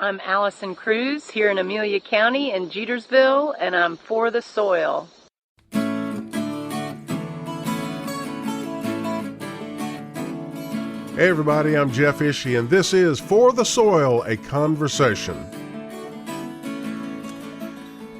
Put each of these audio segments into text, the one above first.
I'm Allison Cruz here in Amelia County in Jetersville, and I'm for the soil. Hey everybody, I'm Jeff Ishee, and this is For the Soil, a Conversation.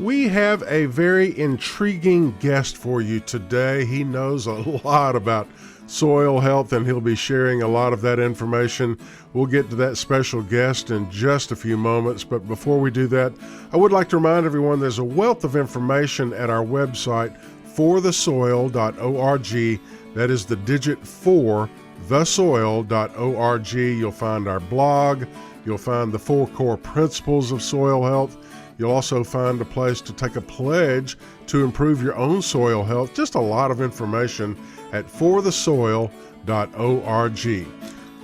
We have a very intriguing guest for you today. He knows a lot about soil health, and he'll be sharing a lot of that information. We'll get to that special guest in just a few moments, but before we do that, I would like to remind everyone there's a wealth of information at our website, forthesoil.org. That is the digit 4, thesoil.org. You'll find our blog. You'll find the 4 core principles of soil health. You'll also find a place to take a pledge to improve your own soil health. Just a lot of information at forthesoil.org.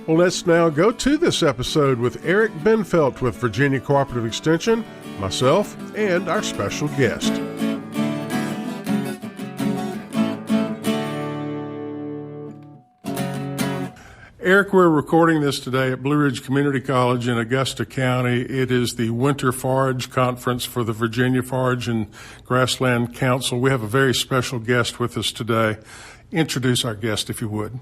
Well, let's now go to this episode with Eric Bendfeldt with Virginia Cooperative Extension, myself, and our special guest. Eric, we're recording this today at Blue Ridge Community College in Augusta County. It is the Winter Forage Conference for the Virginia Forage and Grassland Council. We have a very special guest with us today. Introduce our guest, if you would.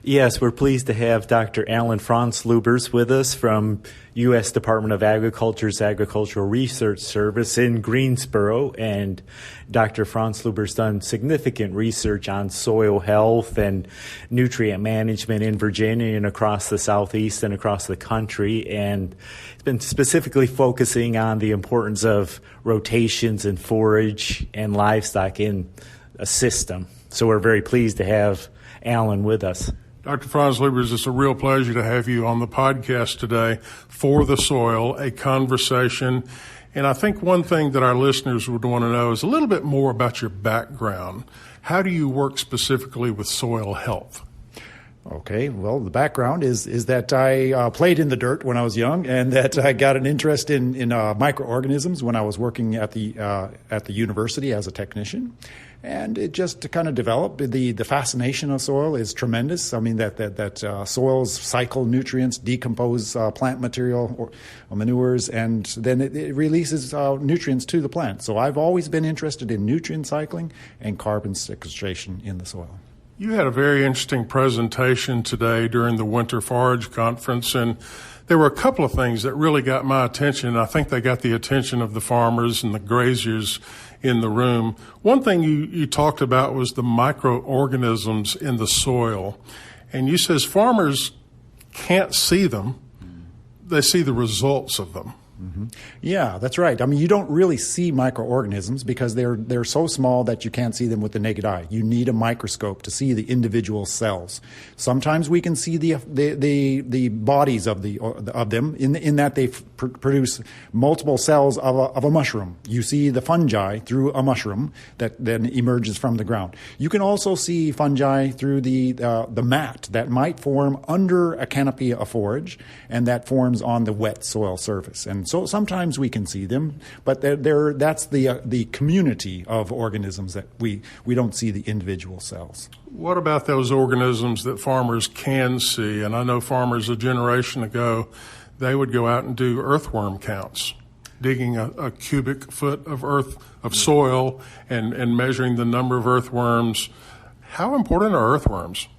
Yes, we're pleased to have Dr. Alan Franzluebbers with us from U.S. Department of Agriculture's Agricultural Research Service in Greensboro. And Dr. Franzluebbers done significant research on soil health and nutrient management in Virginia and across the Southeast and across the country. And it's been specifically focusing on the importance of rotations in forage and livestock in a system. So we're very pleased to have Alan with us. Dr. Franzluebbers, it's a real pleasure to have you on the podcast today, For the Soil, a Conversation. And I think one thing that our listeners would want to know is a little bit more about your background. How do you work specifically with soil health? Okay, well, the background is that I played in the dirt when I was young, and that I got an interest in microorganisms when I was working at the university as a technician. And it just kind of developed. The fascination of soil is tremendous. I mean, that soils cycle nutrients, decompose plant material or manures, and then it releases nutrients to the plant. So I've always been interested in nutrient cycling and carbon sequestration in the soil. You had a very interesting presentation today during the Winter Forage Conference, and there were a couple of things that really got my attention. I think they got the attention of the farmers and the graziers in the room. One thing you talked about was the microorganisms in the soil. And you says farmers can't see them. They see the results of them. Mm-hmm. Yeah, that's right. I mean, you don't really see microorganisms because they're so small that you can't see them with the naked eye. You need a microscope to see the individual cells. Sometimes we can see the bodies of them in that they produce multiple cells of a mushroom. You see the fungi through a mushroom that then emerges from the ground. You can also see fungi through the mat that might form under a canopy of forage, and that forms on the wet soil surface. And so sometimes we can see them, but that's the community of organisms that we don't see the individual cells. What about those organisms that farmers can see? And I know farmers a generation ago, they would go out and do earthworm counts, digging a cubic foot of soil and measuring the number of earthworms. How important are earthworms?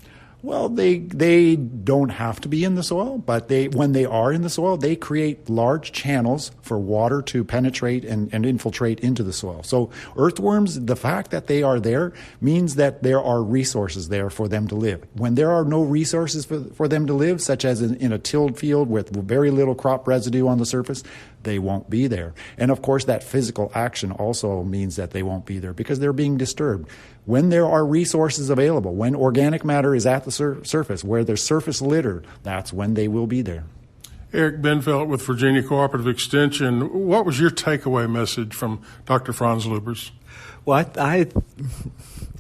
Well, they don't have to be in the soil, but when they are in the soil, they create large channels for water to penetrate and infiltrate into the soil. So earthworms, the fact that they are there means that there are resources there for them to live. When there are no resources for them to live, such as in a tilled field with very little crop residue on the surface, they won't be there. And of course, that physical action also means that they won't be there because they're being disturbed. When there are resources available, when organic matter is at the surface, where there's surface litter, that's when they will be there. Eric Bendfeldt with Virginia Cooperative Extension. What was your takeaway message from Dr. Franzluebbers? Well,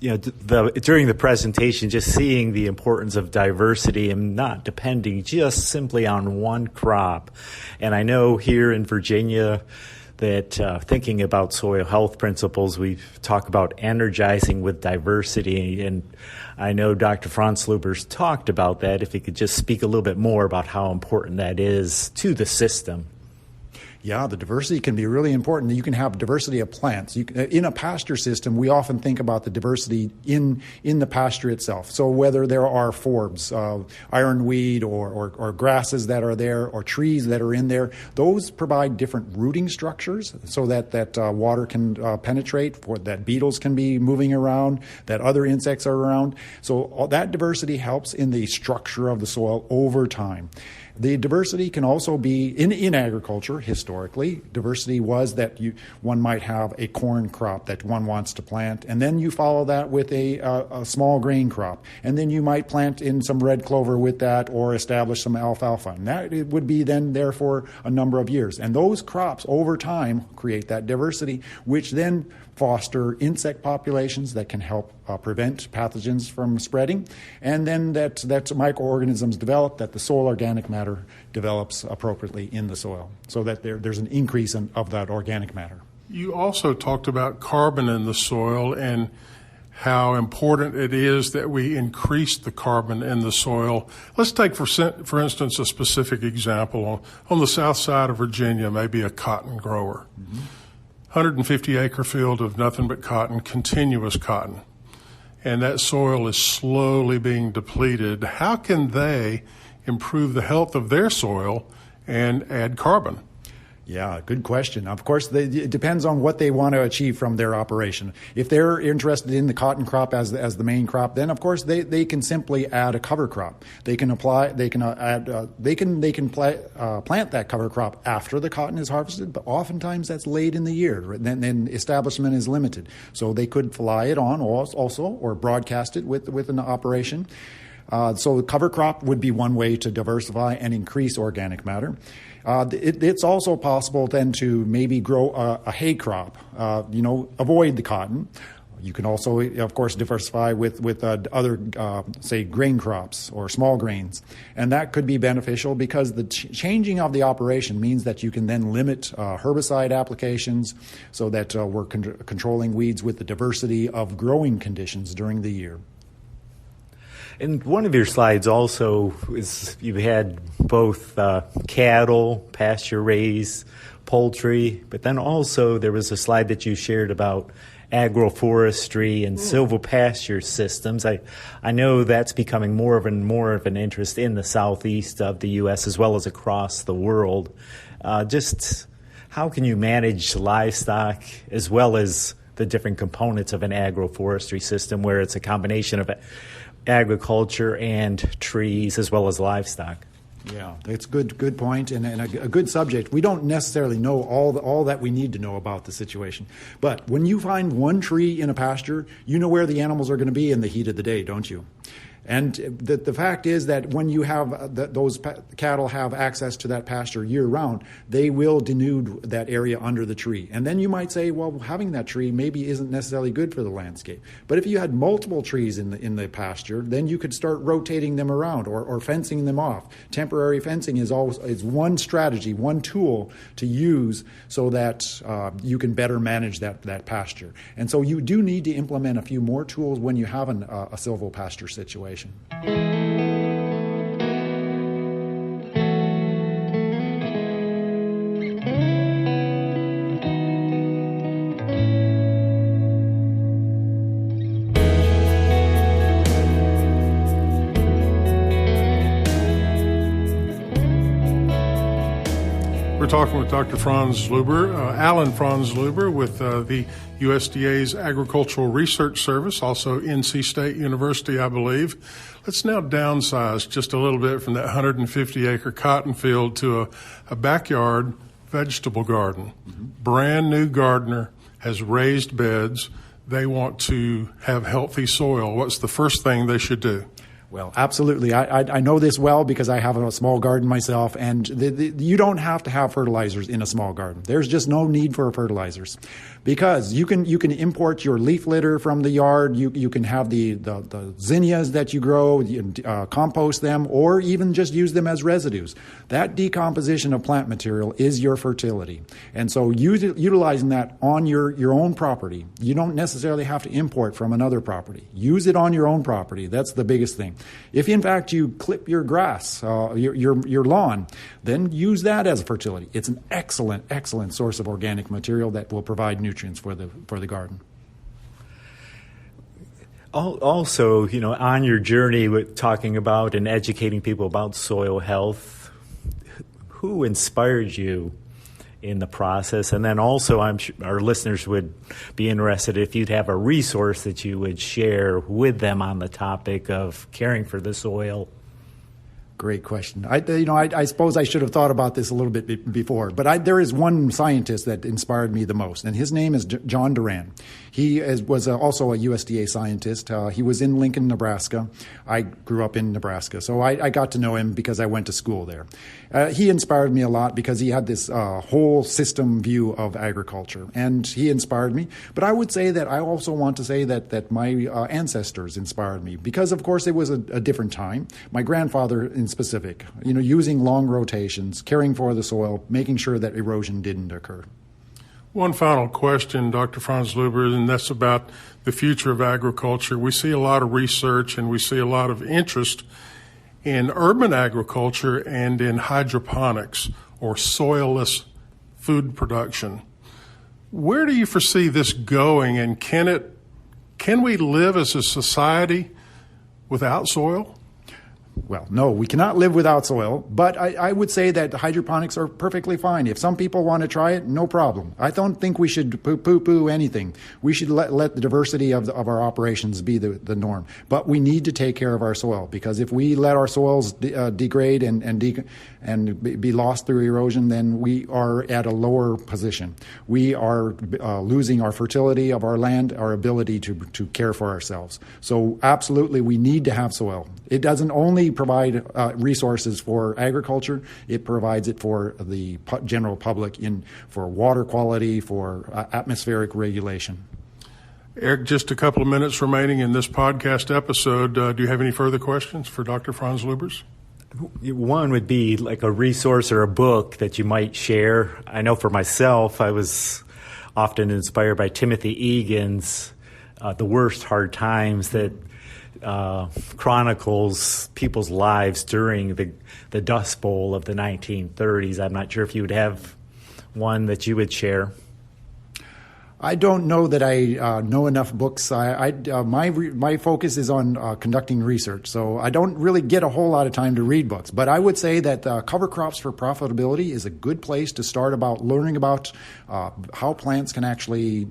during the presentation, just seeing the importance of diversity and not depending just simply on one crop. And I know here in Virginia that thinking about soil health principles, we talk about energizing with diversity. And I know Dr. Franzluebbers talked about that. If he could just speak a little bit more about how important that is to the system. Yeah, the diversity can be really important. You can have diversity of plants. In a pasture system, we often think about the diversity in the pasture itself. So whether there are forbs, ironweed, or grasses that are there, or trees that are in there, those provide different rooting structures so that water can penetrate, that beetles can be moving around, that other insects are around. So all that diversity helps in the structure of the soil over time. The diversity can also be, in agriculture, historically, diversity was that one might have a corn crop that one wants to plant, and then you follow that with a small grain crop. And then you might plant in some red clover with that or establish some alfalfa. And that it would be then there for a number of years. And those crops, over time, create that diversity, which then foster insect populations that can help prevent pathogens from spreading, and then that microorganisms develop, that the soil organic matter develops appropriately in the soil, so that there's an increase of that organic matter. You also talked about carbon in the soil and how important it is that we increase the carbon in the soil. Let's take, for instance, a specific example. On the south side of Virginia, maybe a cotton grower. 150-acre field of nothing but cotton, continuous cotton. And that soil is slowly being depleted. How can they improve the health of their soil and add carbon? Yeah, good question. Of course, it depends on what they want to achieve from their operation. If they're interested in the cotton crop as the main crop, then of course they can simply add a cover crop. They can plant that cover crop after the cotton is harvested, but oftentimes that's late in the year. Then establishment is limited, so they could fly it on also or broadcast it with an operation. So the cover crop would be one way to diversify and increase organic matter. It's also possible then to maybe grow a hay crop, avoid the cotton. You can also, of course, diversify with other, say, grain crops or small grains. And that could be beneficial because the changing of the operation means that you can then limit herbicide applications so that we're controlling weeds with the diversity of growing conditions during the year. And one of your slides also is you've had both cattle, pasture raised, poultry, but then also there was a slide that you shared about agroforestry and silvopasture systems. I know that's becoming more of an interest in the southeast of the U.S. as well as across the world. Just how can you manage livestock as well as the different components of an agroforestry system where it's a combination of agriculture and trees as well as livestock? Yeah, that's good point and a good subject. We don't necessarily know all that we need to know about the situation. But when you find one tree in a pasture, you know where the animals are going to be in the heat of the day, don't you? And the fact is that when you have those cattle have access to that pasture year round, they will denude that area under the tree. And then you might say, well, having that tree maybe isn't necessarily good for the landscape. But if you had multiple trees in the pasture, then you could start rotating them around or fencing them off. Temporary fencing is one strategy, one tool to use so that you can better manage that pasture. And so you do need to implement a few more tools when you have a silvopasture situation. We're talking with Dr. Franzluebber, Alan Franzluebber with the USDA's Agricultural Research Service, also NC State University, I believe. Let's now downsize just a little bit from that 150-acre cotton field to a backyard vegetable garden. Brand new gardener has raised beds. They want to have healthy soil. What's the first thing they should do? Well, absolutely. I know this well because I have a small garden myself, and you don't have to have fertilizers in a small garden. There's just no need for fertilizers because you can import your leaf litter from the yard. You can have the zinnias that you grow, compost them, or even just use them as residues. That decomposition of plant material is your fertility. And so utilizing that on your own property, you don't necessarily have to import from another property. Use it on your own property. That's the biggest thing. If in fact you clip your grass, your lawn, then use that as a fertility. It's an excellent source of organic material that will provide nutrients for the garden. Also, on your journey with talking about and educating people about soil health, who inspired you in the process? And then also, I'm sure our listeners would be interested if you'd have a resource that you would share with them on the topic of caring for the soil. Great question. I suppose I should have thought about this a little bit before, but there is one scientist that inspired me the most, and his name is John Duran. He was also a USDA scientist. He was in Lincoln, Nebraska. I grew up in Nebraska, so I got to know him because I went to school there. He inspired me a lot because he had this whole system view of agriculture, and he inspired me. But I would say that I also want to say that my ancestors inspired me because, of course, it was a different time. My grandfather in specific, using long rotations, caring for the soil, making sure that erosion didn't occur. One final question, Dr. Franzluebbers, and that's about the future of agriculture. We see a lot of research and we see a lot of interest in urban agriculture and in hydroponics or soilless food production. Where do you foresee this going, and can we live as a society without soil? Well, no, we cannot live without soil, but I would say that hydroponics are perfectly fine. If some people want to try it, no problem. I don't think we should poo-poo anything. We should let the diversity of our operations be the norm. But we need to take care of our soil, because if we let our soils degrade and be lost through erosion, then we are at a lower position. We are losing our fertility of our land, our ability to care for ourselves. So absolutely, we need to have soil. It doesn't only provide resources for agriculture, it provides it for the general public for water quality, for atmospheric regulation. Eric, just a couple of minutes remaining in this podcast episode. Do you have any further questions for Dr. Franzluebbers? One would be like a resource or a book that you might share. I know for myself, I was often inspired by Timothy Egan's The Worst Hard Times, that chronicles people's lives during the Dust Bowl of the 1930s. I'm not sure if you would have one that you would share. I don't know that I know enough books. My focus is on conducting research, so I don't really get a whole lot of time to read books. But I would say that Cover Crops for Profitability is a good place to start about learning about how plants can actually,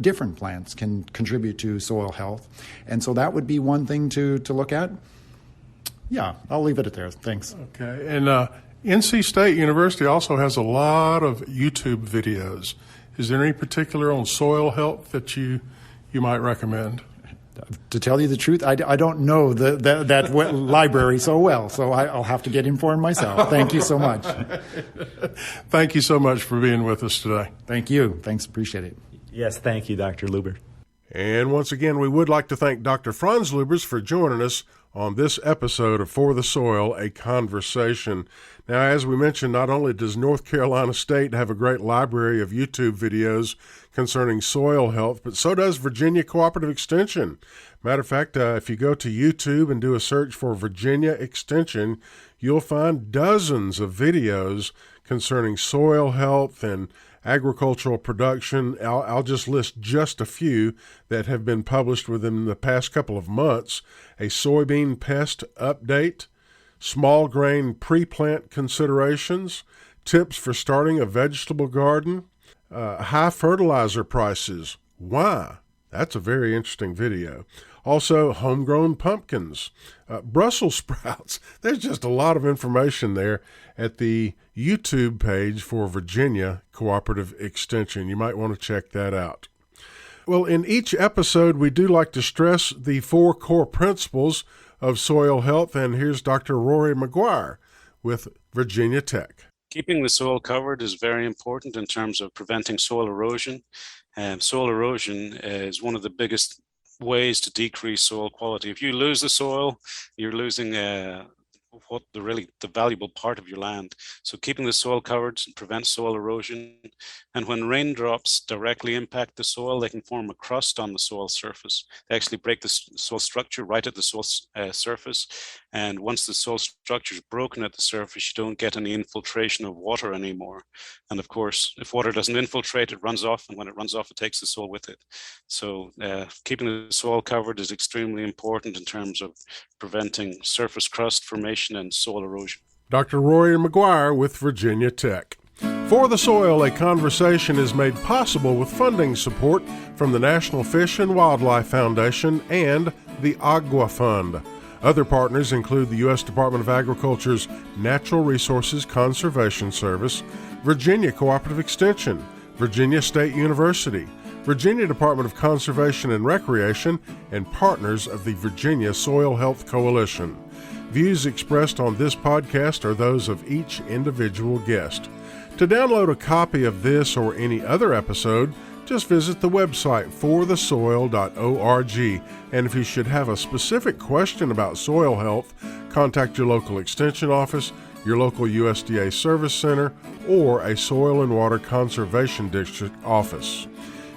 different plants can contribute to soil health. And so that would be one thing to look at. Yeah, I'll leave it at there. Thanks. Okay. And NC State University also has a lot of YouTube videos. Is there any particular on soil health that you might recommend? To tell you the truth, I don't know that library so well, so I'll have to get informed myself. Thank you so much. Thank you so much for being with us today. Thank you. Thanks. Appreciate it. Yes, thank you, Dr. Luber. And once again, we would like to thank Dr. Franzluebbers for joining us on this episode of For the Soil, a Conversation. Now, as we mentioned, not only does North Carolina State have a great library of YouTube videos concerning soil health, but so does Virginia Cooperative Extension. Matter of fact, if you go to YouTube and do a search for Virginia Extension, you'll find dozens of videos concerning soil health and agricultural production. I'll just list just a few that have been published within the past couple of months. A soybean pest update, small grain pre-plant considerations, tips for starting a vegetable garden, high fertilizer prices. Why? That's a very interesting video. Also, homegrown pumpkins, Brussels sprouts. There's just a lot of information there at the YouTube page for Virginia Cooperative Extension. You might want to check that out. Well, in each episode, we do like to stress the 4 core principles of soil health, and here's Dr. Rory McGuire with Virginia Tech. Keeping the soil covered is very important in terms of preventing soil erosion. Soil erosion is one of the biggest ways to decrease soil quality. If you lose the soil, you're losing what the valuable part of your land. So keeping the soil covered prevents soil erosion. And when raindrops directly impact the soil, they can form a crust on the soil surface. They actually break the soil structure right at the soil surface. And once the soil structure is broken at the surface, you don't get any infiltration of water anymore. And of course, if water doesn't infiltrate, it runs off. And when it runs off, it takes the soil with it. So keeping the soil covered is extremely important in terms of preventing surface crust formation and soil erosion. Dr. Rory McGuire with Virginia Tech. For the Soil, a conversation is made possible with funding support from the National Fish and Wildlife Foundation and the Agua Fund. Other partners include the U.S. Department of Agriculture's Natural Resources Conservation Service, Virginia Cooperative Extension, Virginia State University, Virginia Department of Conservation and Recreation, and partners of the Virginia Soil Health Coalition. Views expressed on this podcast are those of each individual guest. To download a copy of this or any other episode, just visit the website forthesoil.org. And if you should have a specific question about soil health, contact your local extension office, your local USDA service center, or a Soil and Water Conservation District office.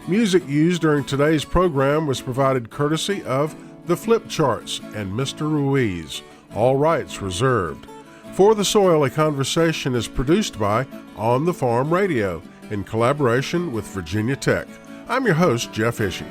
Music used during today's program was provided courtesy of The Flip Charts and Mr. Ruiz. All rights reserved. For the Soil, a conversation is produced by On the Farm Radio in collaboration with Virginia Tech. I'm your host, Jeff Ishee.